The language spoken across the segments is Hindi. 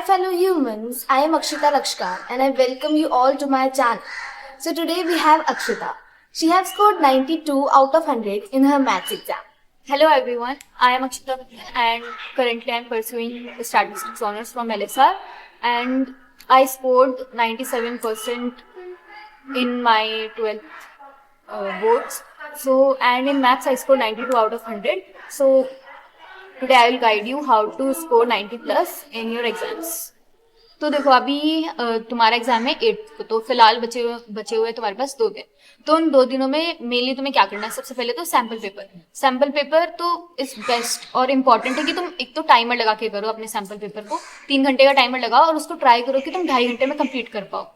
Hi fellow humans, I am Akshita Lakshkar and I welcome you all to my channel. So today we have Akshita. She has scored 92 out of 100 in her maths exam. Hello everyone, I am Akshita and currently I am pursuing statistics honors from LSR and I scored 97% in my 12th boards. So and in maths I scored 92 out of 100. So today I will guide you how to score 90 plus in your exams. तो देखो अभी तुम्हारा एग्जाम है 8th को, तो फिलहाल बचे हुए तुम्हारे पास 2 दिन। तो उन 2 दिनों में मेनली तुम्हें क्या करना है, सबसे पहले तो सैंपल पेपर तो इज बेस्ट और इम्पॉर्टेंट है कि तुम एक तो टाइमर लगा के करो अपने सैंपल पेपर को, 3 घंटे का टाइमर लगाओ और उसको ट्राई करो कि तुम 2.5 घंटे में कंप्लीट कर पाओ।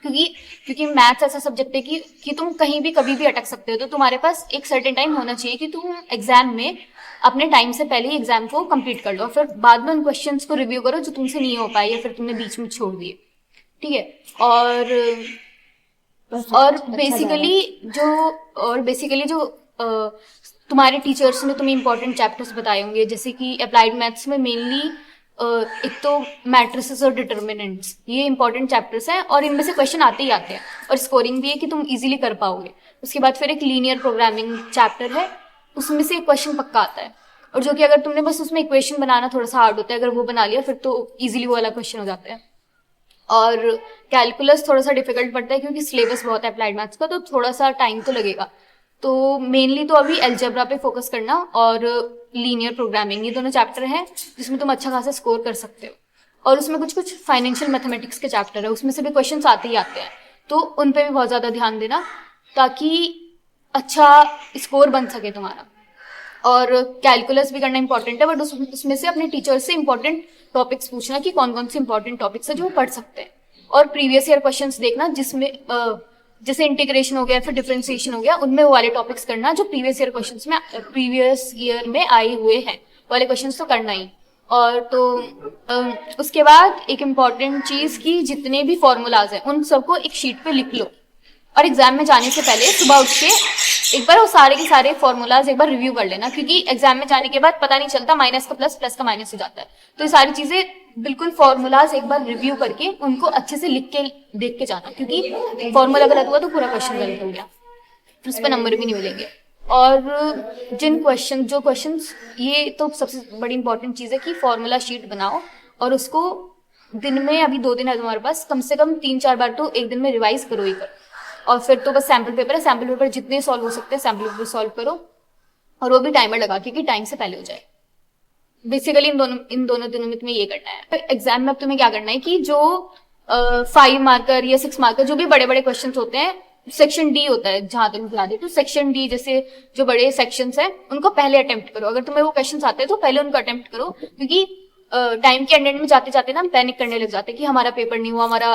क्योंकि मैथ्स ऐसा सब्जेक्ट है कि तुम कहीं भी कभी भी अटक सकते हो, तो तुम्हारे पास एक सर्टेन टाइम होना चाहिए कि तुम एग्जाम में अपने टाइम से पहले ही एग्जाम को कंप्लीट कर लो, फिर बाद में उन क्वेश्चंस को रिव्यू करो जो तुमसे नहीं हो पाए या फिर तुमने बीच में छोड़ दिए। ठीक है। और बेसिकली जो तुम्हारे टीचर्स ने तुम्हें इंपॉर्टेंट चैप्टर्स बताए होंगे, जैसे कि अप्लाइड मैथ्स में मेनली एक तो मैट्रिसेस और डिटर्मिनेंट्स, ये इंपॉर्टेंट चैप्टर्स हैं और इनमें से क्वेश्चन आते ही आते हैं और स्कोरिंग भी है कि तुम इजीली कर पाओगे। उसके बाद फिर एक लीनियर प्रोग्रामिंग चैप्टर है, उसमें से एक क्वेश्चन पक्का आता है और जो कि अगर तुमने बस उसमें इक्वेशन बनाना थोड़ा सा हार्ड होता है, अगर वो बना लिया फिर तो इजीली वो वाला क्वेश्चन हो जाता है। और कैलकुलस थोड़ा सा डिफिकल्ट पड़ता है क्योंकि सिलेबस बहुत है अप्लाइड मैथ्स का, तो थोड़ा सा टाइम तो लगेगा। तो मेनली तो अभी अलजेब्रा पे फोकस करना और लीनियर प्रोग्रामिंग, ये दोनों चैप्टर हैं जिसमें तुम अच्छा खासा स्कोर कर सकते हो। और उसमें कुछ फाइनेंशियल मैथमेटिक्स के चैप्टर है, उसमें से भी क्वेश्चन आते ही आते हैं, तो उन पे भी बहुत ज़्यादा ध्यान देना ताकि अच्छा स्कोर बन सके तुम्हारा। और कैलकुलस भी करना इंपॉर्टेंट है, बट उसमें से अपने टीचर से इंपॉर्टेंट टॉपिक्स पूछना कि कौन कौन से इंपॉर्टेंट टॉपिक्स है जो पढ़ सकते हैं, और प्रीवियस ईयर क्वेश्चंस देखना जिसमें जैसे इंटीग्रेशन हो गया फिर डिफरेंशिएशन हो गया, उनमें वो वाले टॉपिक्स करना जो प्रीवियस ईयर में आए हुए हैं, वाले क्वेश्चंस तो करना ही। और तो उसके बाद एक इम्पॉर्टेंट चीज कि जितने भी फॉर्मूलाज हैं उन सबको एक शीट पे लिख लो और एग्जाम में जाने से पहले सुबह उठ के एक बार वो सारे के सारे फॉर्मूलाज एक बार रिव्यू कर लेना, क्योंकि एग्जाम में जाने के बाद पता नहीं चलता, माइनस का प्लस, प्लस का माइनस हो जाता है। तो ये सारी चीजें बिल्कुल फॉर्मूलाज एक बार रिव्यू करके उनको अच्छे से लिख के देख के जाना, क्योंकि फॉर्मूला गलत हुआ तो पूरा क्वेश्चन गलत हो गया, फिर उस पर नंबर भी नहीं मिलेंगे। और जो क्वेश्चन ये तो सबसे बड़ी इंपॉर्टेंट चीज है कि फॉर्मूला शीट बनाओ और उसको दिन में, अभी 2 दिन है तुम्हारे पास, कम से कम 3-4 बार तो एक दिन में रिवाइज करो ही करो। और फिर तो बस सैम्पल पेपर जितने सॉल्व हो सकते हैं सैम्पल पेपर सॉल्व करो, और वो भी टाइमर लगा के कि टाइम से पहले हो जाए। बेसिकली इन दोनों दिनों में तुम्हें ये करना है। एग्जाम में अब तुम्हें क्या करना है कि जो 5 मार्कर या 6 मार्कर जो भी बड़े बड़े क्वेश्चन होते हैं, सेक्शन डी होता है जहां तक बता दे, तो सेक्शन डी जैसे जो बड़े सेक्शंस हैं उनको पहले अटेम्प्ट करो। अगर तुम्हें वो क्वेश्चन आते हैं तो पहले उनको अटेम्प्ट करो, क्योंकि टाइम के एंड में जाते जाते ना हम पैनिक करने लग जाते हैं कि हमारा पेपर नहीं हुआ, हमारा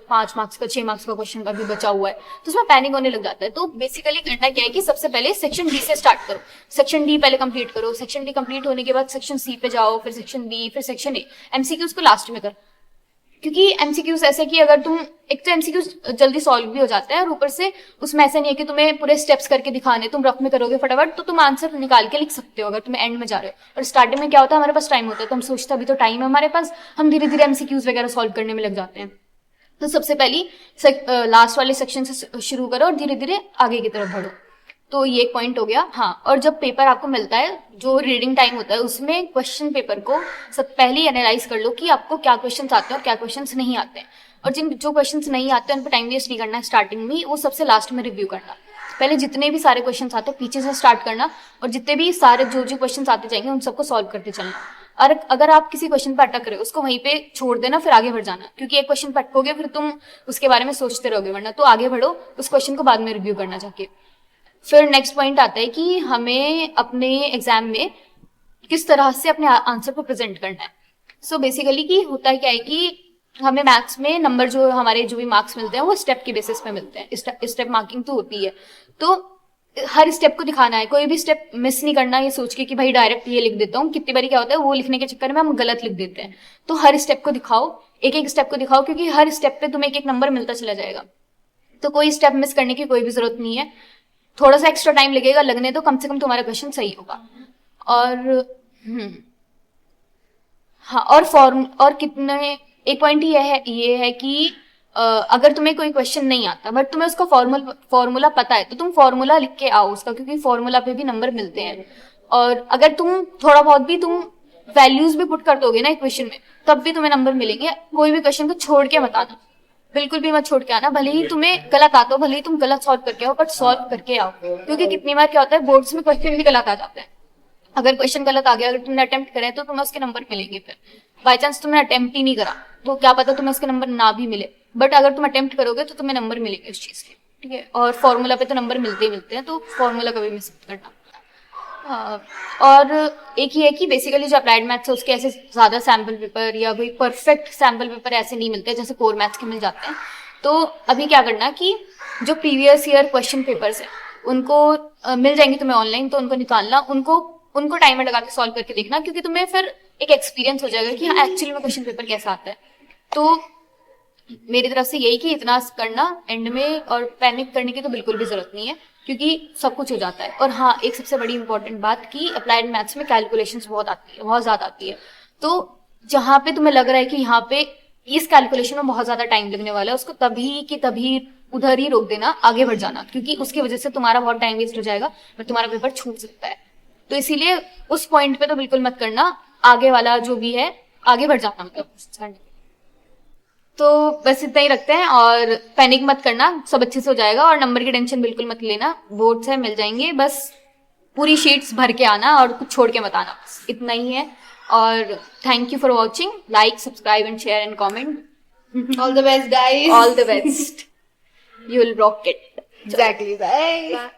5 मार्क्स का 6 मार्क्स का क्वेश्चन अभी बचा हुआ है, तो उसमें पैनिक होने लग जाता है। तो बेसिकली करना क्या है कि सबसे पहले सेक्शन डी से स्टार्ट करो, सेक्शन डी पहले कंप्लीट करो, सेक्शन डी कंप्लीट होने के बाद सेक्शन सी पे जाओ, फिर सेक्शन बी, फिर सेक्शन ए। एमसीक्यूज को लास्ट में कर, क्योंकि एमसीक्यूज ऐसे कि अगर तुम एक तो एमसीक्यूज जल्दी सॉल्व भी हो जाता है और ऊपर से उसमें ऐसा नहीं है कि तुम्हें पूरे स्टेप्स करके दिखाने, तुम रफ में करोगे फटाफट तो तुम आंसर निकाल के लिख सकते हो अगर तुम एंड में जा रहे हो। और स्टार्टिंग में क्या होता है, हमारे पास टाइम होता है तो हम सोचते अभी तो टाइम है हमारे पास, हम धीरे धीरे एमसीक्यूज वगैरह सॉल्व करने में लग जाते हैं। तो सबसे पहली लास्ट वाले सेक्शन से शुरू करो और धीरे धीरे आगे की तरफ बढ़ो। तो ये एक पॉइंट हो गया। हाँ, और जब पेपर आपको मिलता है, जो रीडिंग टाइम होता है, उसमें क्वेश्चन पेपर को सब पहले ही एनालाइज कर लो कि आपको क्या क्वेश्चंस आते हैं और क्या क्वेश्चंस नहीं आते हैं, और जो क्वेश्चंस नहीं आते हैं उन पर टाइम वेस्ट नहीं करना है स्टार्टिंग में, वो सबसे लास्ट में रिव्यू करना। पहले जितने भी सारे क्वेश्चंस आते हैं पीछे से स्टार्ट करना, और जितने भी सारे जो क्वेश्चंस आते जाएंगे उन सबको सॉल्व करते चलना। और अगर आप किसी क्वेश्चन पर अटक रहे हो उसको वहीं पे छोड़ देना, फिर आगे बढ़ जाना, क्योंकि एक क्वेश्चन पर अटकोगे फिर तुम उसके बारे में सोचते रहोगे, वरना तो आगे बढ़ो, उस क्वेश्चन को बाद में रिव्यू करना जाके। फिर नेक्स्ट पॉइंट आता है कि हमें अपने एग्जाम में किस तरह से अपने आंसर को प्रेजेंट करना है। सो बेसिकली कि होता क्या है कि हमें मैथ्स में नंबर जो भी मार्क्स मिलते हैं वो स्टेप के बेसिस पे मिलते हैं, स्टेप मार्किंग तो होती है, तो हर स्टेप को दिखाना है, कोई भी स्टेप मिस नहीं करना ये सोच के कि भाई डायरेक्ट ये लिख देता हूँ। कितनी बारी क्या होता है वो लिखने के चक्कर में हम गलत लिख देते हैं, तो हर स्टेप को दिखाओ, एक एक स्टेप को दिखाओ, क्योंकि हर स्टेप पे तुम्हें एक नंबर मिलता चला जाएगा, तो कोई स्टेप मिस करने की कोई भी जरूरत नहीं है। थोड़ा सा एक्स्ट्रा टाइम लगेगा, लगने तो कम से कम तुम्हारा क्वेश्चन सही होगा। और हाँ, और कितने, एक पॉइंट ये है कि अगर तुम्हें कोई क्वेश्चन नहीं आता बट तुम्हें उसका फॉर्मूला पता है तो तुम फॉर्मूला लिख के आओ उसका, क्योंकि फॉर्मूला पे भी नंबर मिलते हैं। और अगर तुम थोड़ा बहुत भी तुम वैल्यूज भी पुट कर दोगे ना एक क्वेश्चन में, तब भी तुम्हें नंबर मिलेंगे। कोई भी क्वेश्चन को छोड़ के मत आना, बिल्कुल भी मत छोड़ के आना, भले ही तुम्हें गलत आता हो, भले ही तुम गलत सॉल्व करके आओ, बट सॉल्व करके आओ। क्योंकि कितनी बार क्या होता है, बोर्ड्स में क्वेश्चन भी गलत आ जाते हैं। अगर क्वेश्चन गलत आ गया, अगर तुमने अटेम्प्ट करे तो तुम्हें उसके नंबर मिलेंगे। फिर बाई चांस तुमने अटेम्प्ट ही नहीं करा तो क्या पता तुम्हें उसके नंबर ना भी मिले, बट अगर तुम अटेम्प्ट करोगे तो तुम्हें नंबर मिलेंगे उस चीज के, ठीक है। और फॉर्मूला पे तो नंबर मिलते ही मिलते हैं, तो फॉर्मूला कभी मिस मत करना। और एक ये है कि बेसिकली जो अप्लाइड मैथ्स है उसके ऐसे ज्यादा सैम्पल पेपर या कोई परफेक्ट सैम्पल पेपर ऐसे नहीं मिलते जैसे कोर मैथ्स के मिल जाते हैं। तो अभी क्या करना कि जो प्रीवियस ईयर क्वेश्चन पेपर्स है उनको मिल जाएंगे तुम्हें ऑनलाइन, तो उनको निकालना, उनको टाइमर लगा के सॉल्व करके देखना, क्योंकि तुम्हें फिर एक एक्सपीरियंस हो जाएगा कि हाँ एक्चुअली में क्वेश्चन पेपर कैसा आता है। तो मेरी तरफ से यही कि इतना करना एंड में, और पैनिक करने की तो बिल्कुल भी जरूरत नहीं है क्योंकि सब कुछ हो जाता है। और हाँ, एक सबसे बड़ी इंपॉर्टेंट बात कि अप्लाइड मैथ्स में कैलकुलेशंस बहुत आती है, बहुत ज्यादा आती है। तो जहाँ पे तुम्हें लग रहा है कि यहाँ पे इस कैलकुलेशन में बहुत ज्यादा टाइम लगने वाला है, उसको तभी की तभी उधर ही रोक देना, आगे बढ़ जाना, क्योंकि उसकी वजह से तुम्हारा बहुत टाइम वेस्ट हो जाएगा और तुम्हारा पेपर छूट सकता है। तो इसीलिए उस पॉइंट पे तो बिल्कुल मत करना, आगे वाला जो भी है आगे बढ़ जाना, मतलब। तो बस इतना ही रखते हैं, और पैनिक मत करना, सब अच्छे से हो जाएगा। और नंबर की टेंशन बिल्कुल मत लेना, बोर्ड्स है मिल जाएंगे, बस पूरी शीट्स भर के आना और कुछ छोड़ के मत आना, बस इतना ही है। और thank you for watching, like, subscribe and share and comment. All the best, guys. All the best. You will rock it. Exactly. Bye.